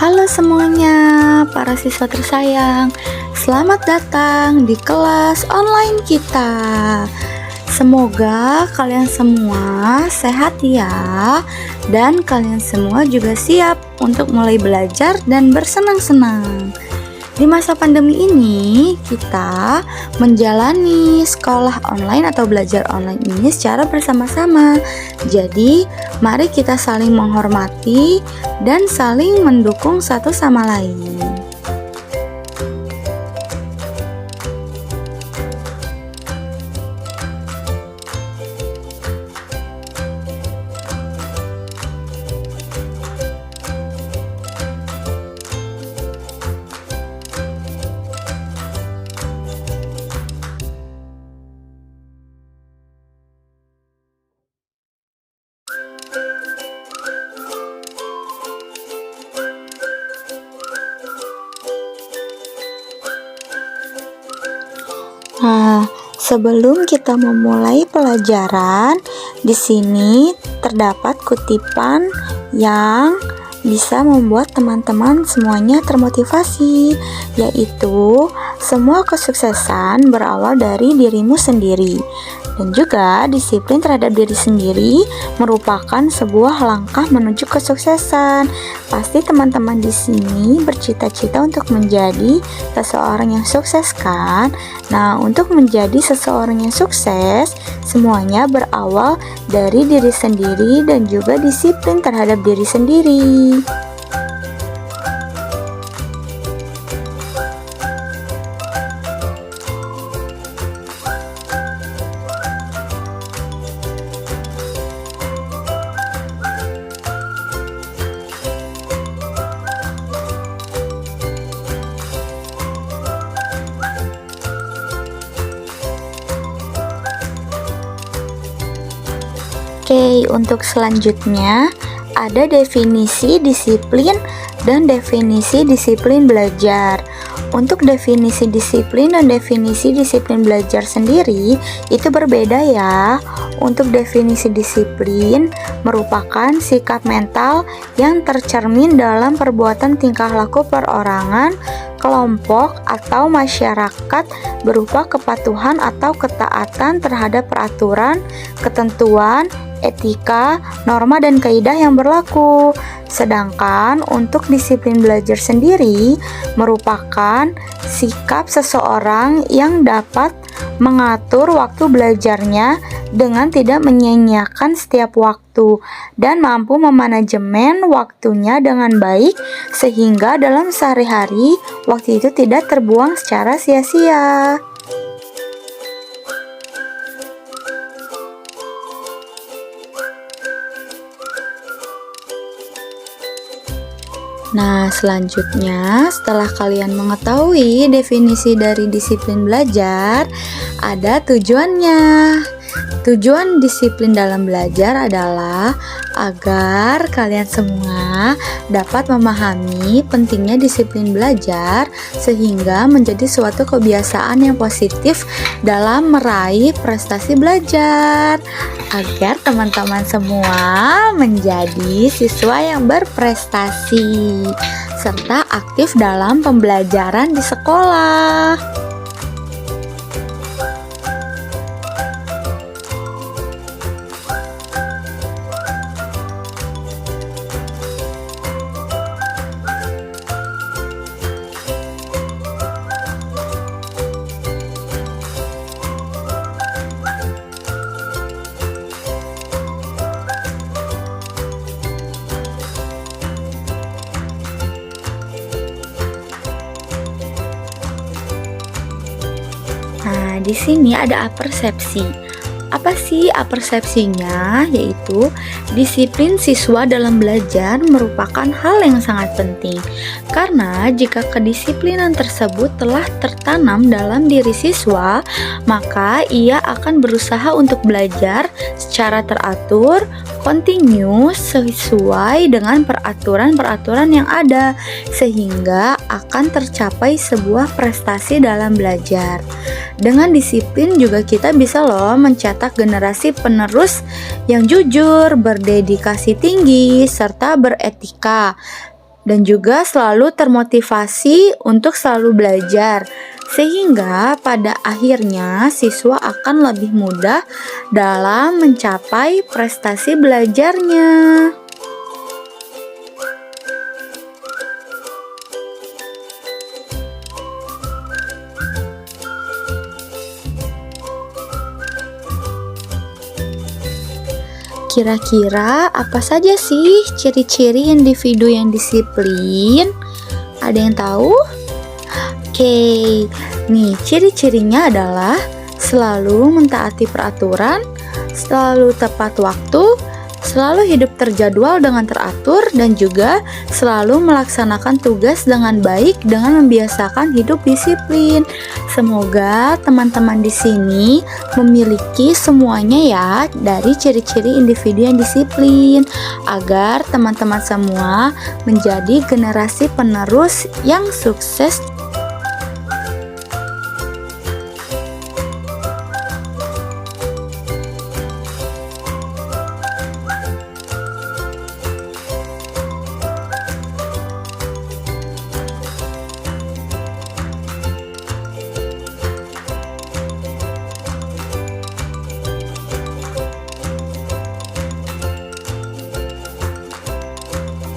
Halo semuanya, para siswa tersayang. Selamat datang di kelas online kita. Semoga kalian semua sehat ya, dan kalian semua juga siap untuk mulai belajar dan bersenang-senang. Di masa pandemi ini, kita menjalani sekolah online atau belajar online ini secara bersama-sama. Jadi, mari kita saling menghormati dan saling mendukung satu sama lain. Nah, sebelum kita memulai pelajaran, di sini terdapat kutipan yang bisa membuat teman-teman semuanya termotivasi, yaitu semua kesuksesan berawal dari dirimu sendiri. Dan juga disiplin terhadap diri sendiri merupakan sebuah langkah menuju kesuksesan. Pasti teman-teman di sini bercita-cita untuk menjadi seseorang yang sukses kan? Nah, untuk menjadi seseorang yang sukses, semuanya berawal dari diri sendiri dan juga disiplin terhadap diri sendiri. Oke, untuk selanjutnya ada definisi disiplin dan definisi disiplin belajar. Untuk definisi disiplin dan definisi disiplin belajar sendiri itu berbeda ya. Untuk definisi disiplin merupakan sikap mental yang tercermin dalam perbuatan tingkah laku perorangan, kelompok, atau masyarakat berupa kepatuhan atau ketaatan terhadap peraturan, ketentuan, etika, norma, dan kaidah yang berlaku. Sedangkan untuk disiplin belajar sendiri merupakan sikap seseorang yang dapat mengatur waktu belajarnya dengan tidak menyia-nyiakan setiap waktu dan mampu memanajemen waktunya dengan baik sehingga dalam sehari-hari waktu itu tidak terbuang secara sia-sia. Nah, selanjutnya setelah kalian mengetahui definisi dari disiplin belajar, ada tujuannya. Tujuan disiplin dalam belajar adalah agar kalian semua dapat memahami pentingnya disiplin belajar sehingga menjadi suatu kebiasaan yang positif dalam meraih prestasi belajar, agar teman-teman semua menjadi siswa yang berprestasi serta aktif dalam pembelajaran di sekolah. Nah, di sini ada apersepsi. Apa sih apersepsinya? Yaitu disiplin siswa dalam belajar merupakan hal yang sangat penting. Karena jika kedisiplinan tersebut telah tertanam dalam diri siswa, maka ia akan berusaha untuk belajar secara teratur, kontinu sesuai dengan peraturan-peraturan yang ada, sehingga akan tercapai sebuah prestasi dalam belajar. Dengan disiplin juga kita bisa loh mencetak generasi penerus yang jujur, berdedikasi tinggi, serta beretika. dan juga selalu termotivasi untuk selalu belajar, sehingga pada akhirnya siswa akan lebih mudah dalam mencapai prestasi belajarnya. Kira-kira apa saja sih ciri-ciri individu yang disiplin? Ada yang tahu? Oke, nih ciri-cirinya adalah selalu mentaati peraturan, selalu tepat waktu, selalu hidup terjadwal dengan teratur, dan juga selalu melaksanakan tugas dengan baik dengan membiasakan hidup disiplin. Semoga teman-teman di sini memiliki semuanya ya dari ciri-ciri individu yang disiplin, agar teman-teman semua menjadi generasi penerus yang sukses.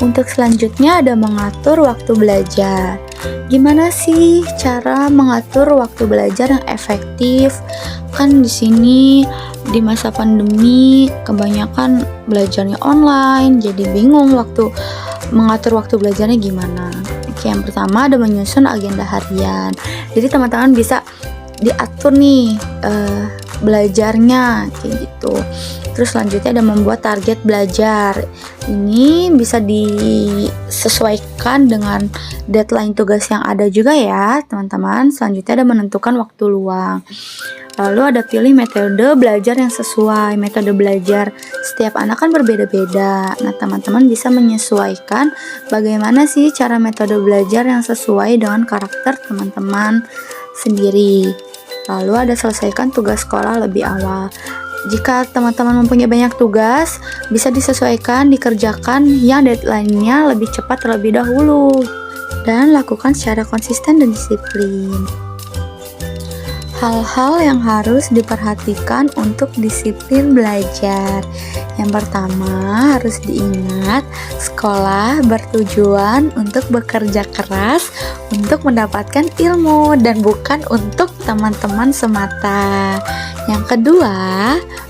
Untuk selanjutnya ada mengatur waktu belajar. Gimana sih cara mengatur waktu belajar yang efektif? Kan di sini di masa pandemi kebanyakan belajarnya online, jadi bingung mengatur waktu belajarnya gimana. Oke, yang pertama ada menyusun agenda harian. Jadi teman-teman bisa diatur nih belajarnya kayak gitu. Terus selanjutnya ada membuat target belajar. Ini bisa disesuaikan dengan deadline tugas yang ada juga ya teman-teman. Selanjutnya ada menentukan waktu luang. Lalu ada pilih metode belajar yang sesuai. Metode belajar setiap anak kan berbeda-beda. Nah, teman-teman bisa menyesuaikan bagaimana sih cara metode belajar yang sesuai dengan karakter teman-teman sendiri. Lalu ada selesaikan tugas sekolah lebih awal. Jika teman-teman mempunyai banyak tugas, bisa disesuaikan, dikerjakan yang deadline-nya lebih cepat terlebih dahulu. Dan lakukan secara konsisten dan disiplin. Hal-hal yang harus diperhatikan untuk disiplin belajar. Yang pertama, harus diingat, sekolah bertujuan untuk bekerja keras untuk mendapatkan ilmu dan bukan untuk teman-teman semata. Yang kedua,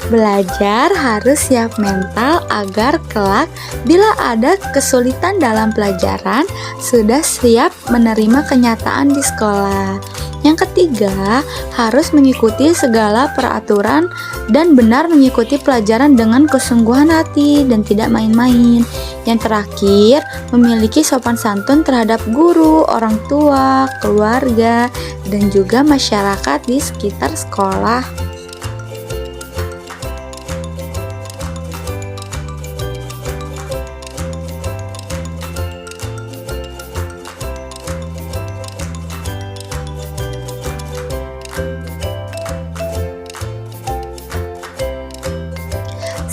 belajar harus siap mental agar kelak bila ada kesulitan dalam pelajaran sudah siap menerima kenyataan di sekolah. Yang ketiga, harus mengikuti segala peraturan dan benar mengikuti pelajaran dengan kesungguhan hati dan tidak main-main. Yang terakhir, memiliki sopan santun terhadap guru, orang tua, keluarga, dan juga masyarakat di sekitar sekolah.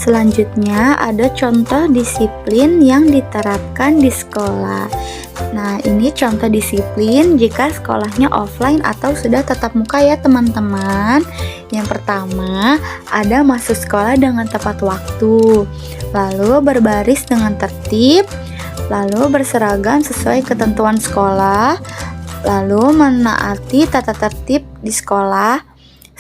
Selanjutnya ada contoh disiplin yang diterapkan di sekolah. Nah, ini contoh disiplin jika sekolahnya offline atau sudah tatap muka ya teman-teman. Yang pertama, ada masuk sekolah dengan tepat waktu, lalu berbaris dengan tertib, lalu berseragam sesuai ketentuan sekolah, lalu menaati tata tertib di sekolah.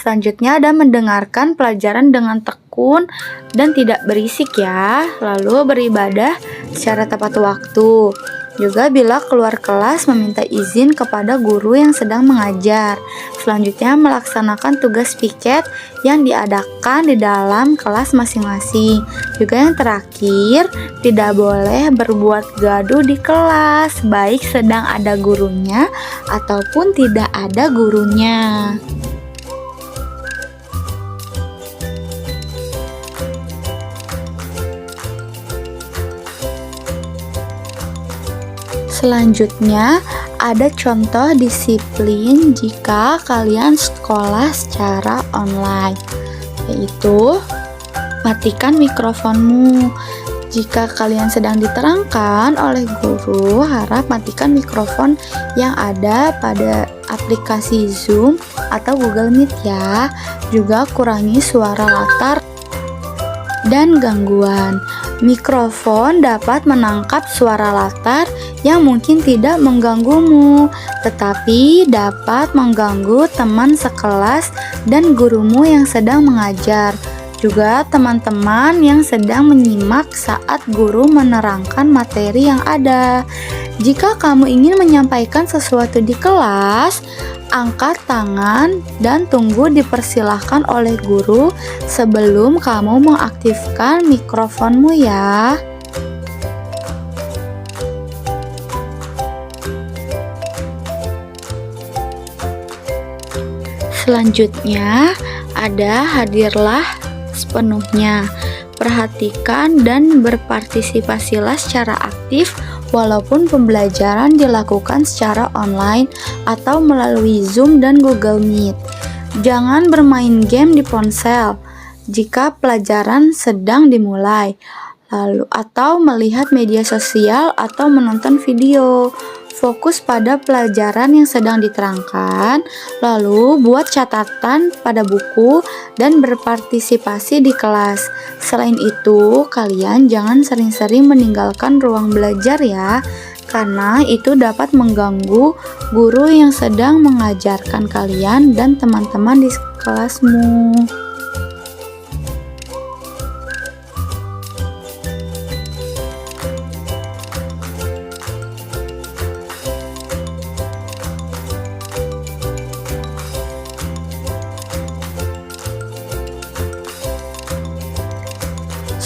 Selanjutnya ada mendengarkan pelajaran dengan tekun dan tidak berisik ya. Lalu beribadah secara tepat waktu. Juga bila keluar kelas meminta izin kepada guru yang sedang mengajar. Selanjutnya melaksanakan tugas piket yang diadakan di dalam kelas masing-masing. Juga yang terakhir, tidak boleh berbuat gaduh di kelas, baik sedang ada gurunya ataupun tidak ada gurunya. Selanjutnya, ada contoh disiplin jika kalian sekolah secara online, yaitu matikan mikrofonmu. Jika kalian sedang diterangkan oleh guru, harap matikan mikrofon yang ada pada aplikasi Zoom atau Google Meet ya. Juga kurangi suara latar dan gangguan. Mikrofon dapat menangkap suara latar yang mungkin tidak mengganggumu, tetapi dapat mengganggu teman sekelas dan gurumu yang sedang mengajar. Juga teman-teman yang sedang menyimak saat guru menerangkan materi yang ada. Jika kamu ingin menyampaikan sesuatu di kelas, angkat tangan dan tunggu dipersilahkan oleh guru sebelum kamu mengaktifkan mikrofonmu ya. Selanjutnya ada hadirlah sepenuhnya. Perhatikan dan berpartisipasilah secara aktif walaupun pembelajaran dilakukan secara online atau melalui Zoom dan Google Meet. Jangan bermain game di ponsel jika pelajaran sedang dimulai, lalu atau melihat media sosial atau menonton video. Fokus pada pelajaran yang sedang diterangkan, lalu buat catatan pada buku dan berpartisipasi di kelas. Selain itu, kalian jangan sering-sering meninggalkan ruang belajar ya, karena itu dapat mengganggu guru yang sedang mengajarkan kalian dan teman-teman di kelasmu.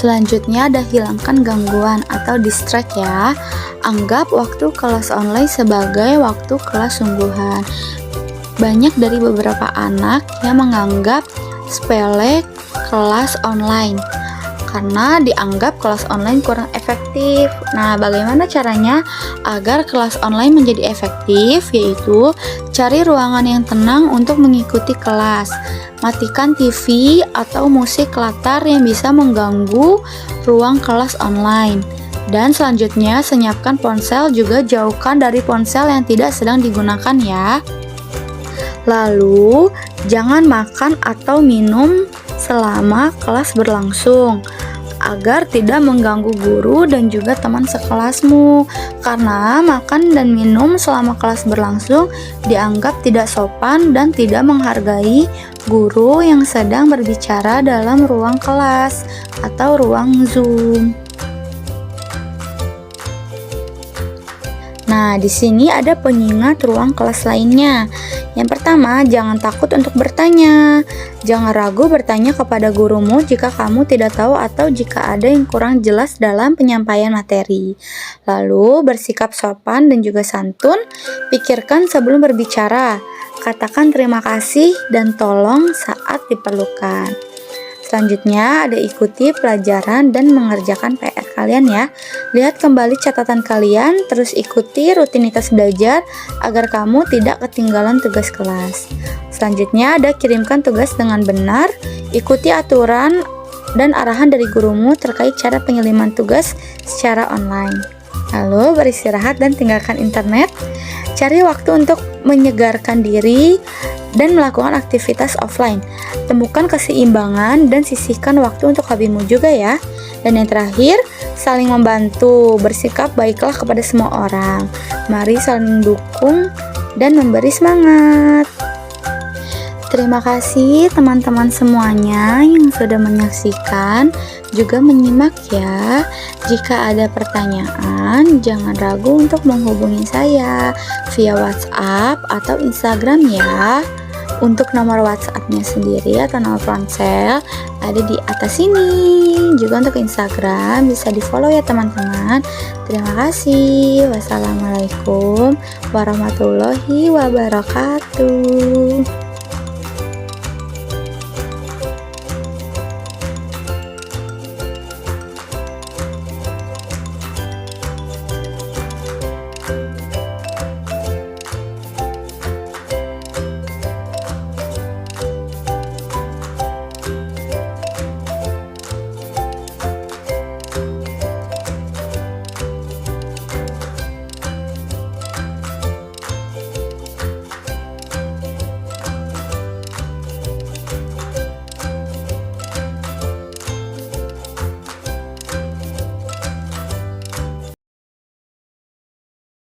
Selanjutnya ada hilangkan gangguan atau distract ya. Anggap waktu kelas online sebagai waktu kelas sungguhan. Banyak dari beberapa anak yang menganggap sepele kelas online karena dianggap kelas online kurang efektif. Nah, bagaimana caranya agar kelas online menjadi efektif? Yaitu cari ruangan yang tenang untuk mengikuti kelas. Matikan TV atau musik latar yang bisa mengganggu ruang kelas online. Dan selanjutnya, senyapkan ponsel, juga jauhkan dari ponsel yang tidak sedang digunakan ya. Lalu, jangan makan atau minum selama kelas berlangsung agar tidak mengganggu guru dan juga teman sekelasmu, karena makan dan minum selama kelas berlangsung dianggap tidak sopan dan tidak menghargai guru yang sedang berbicara dalam ruang kelas atau ruang Zoom. Nah, di sini ada pengingat ruang kelas lainnya. Yang pertama, jangan takut untuk bertanya. Jangan ragu bertanya kepada gurumu jika kamu tidak tahu atau jika ada yang kurang jelas dalam penyampaian materi. Lalu, bersikap sopan dan juga santun. Pikirkan sebelum berbicara. Katakan terima kasih dan tolong saat diperlukan. Selanjutnya ada ikuti pelajaran dan mengerjakan PR kalian ya. Lihat kembali catatan kalian, terus ikuti rutinitas belajar agar kamu tidak ketinggalan tugas kelas. Selanjutnya ada kirimkan tugas dengan benar, ikuti aturan dan arahan dari gurumu terkait cara pengiriman tugas secara online. Lalu beristirahat dan tinggalkan internet. Cari waktu untuk menyegarkan diri dan melakukan aktivitas offline. Temukan keseimbangan dan sisihkan waktu untuk hobimu juga ya. Dan yang terakhir, saling membantu, bersikap baiklah kepada semua orang. Mari saling mendukung dan memberi semangat. Terima kasih teman-teman semuanya yang sudah menyaksikan, juga menyimak ya. Jika ada pertanyaan, jangan ragu untuk menghubungi saya via WhatsApp atau Instagram ya. Untuk nomor WhatsApp-nya sendiri atau nomor ponsel ada di atas sini. Juga untuk Instagram bisa di-follow ya teman-teman. Terima kasih. Wassalamualaikum warahmatullahi wabarakatuh.